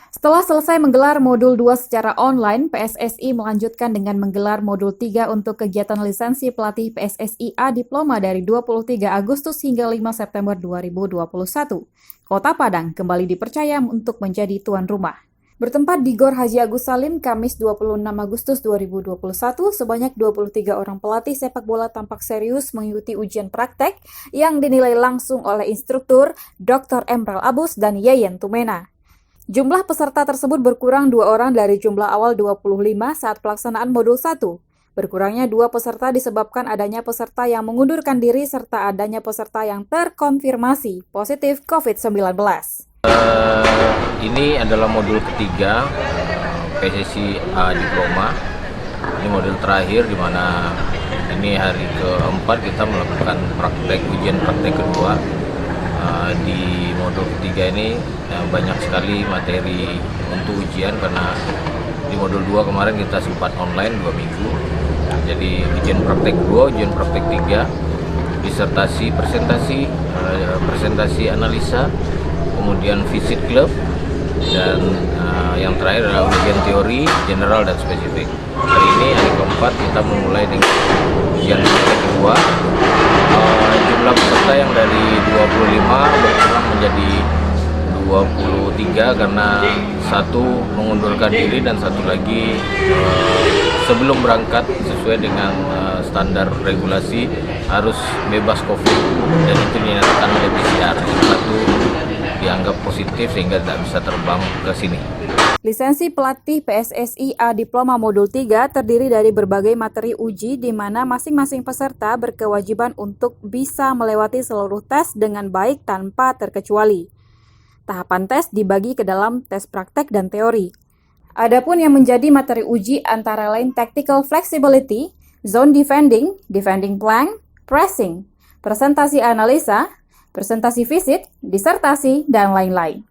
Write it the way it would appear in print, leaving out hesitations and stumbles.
Setelah selesai menggelar modul 2 secara online, PSSI melanjutkan dengan menggelar modul 3 untuk kegiatan lisensi pelatih PSSI A Diploma dari 23 Agustus hingga 5 September 2021. Kota Padang kembali dipercaya untuk menjadi tuan rumah. Bertempat di Gor Haji Agus Salim, Kamis 26 Agustus 2021, sebanyak 23 orang pelatih sepak bola tampak serius mengikuti ujian praktek yang dinilai langsung oleh instruktur Dr. Emrel Abus dan Yeyen Tumena. Jumlah peserta tersebut berkurang 2 orang dari jumlah awal 25 saat pelaksanaan modul 1. Berkurangnya 2 peserta disebabkan adanya peserta yang mengundurkan diri serta adanya peserta yang terkonfirmasi positif COVID-19. Ini adalah modul ketiga PSSI A Diploma. Ini modul terakhir di mana ini hari keempat kita melakukan ujian praktek kedua. Di modul ketiga ini banyak sekali materi untuk ujian karena di modul 2 kemarin kita sempat online 2 minggu. Jadi ujian praktek 2, ujian praktek 3, disertasi presentasi analisa, kemudian visit klub, dan yang terakhir adalah ujian teori, general, dan spesifik. Hari ini hari keempat kita memulai dengan ujian praktek kedua. Jumlah peserta yang dari 25 berkurang menjadi 23 karena satu mengundurkan diri dan satu lagi sebelum berangkat sesuai dengan standar regulasi harus bebas COVID dan itu dinyatakan oleh PCR. Satu dianggap positif sehingga tidak bisa terbang ke sini. Lisensi pelatih PSSI A Diploma Modul 3 terdiri dari berbagai materi uji di mana masing-masing peserta berkewajiban untuk bisa melewati seluruh tes dengan baik tanpa terkecuali. Tahapan tes dibagi ke dalam tes praktek dan teori. Adapun yang menjadi materi uji antara lain tactical flexibility, zone defending, defending plank, pressing, presentasi analisa, presentasi visit, disertasi, dan lain-lain.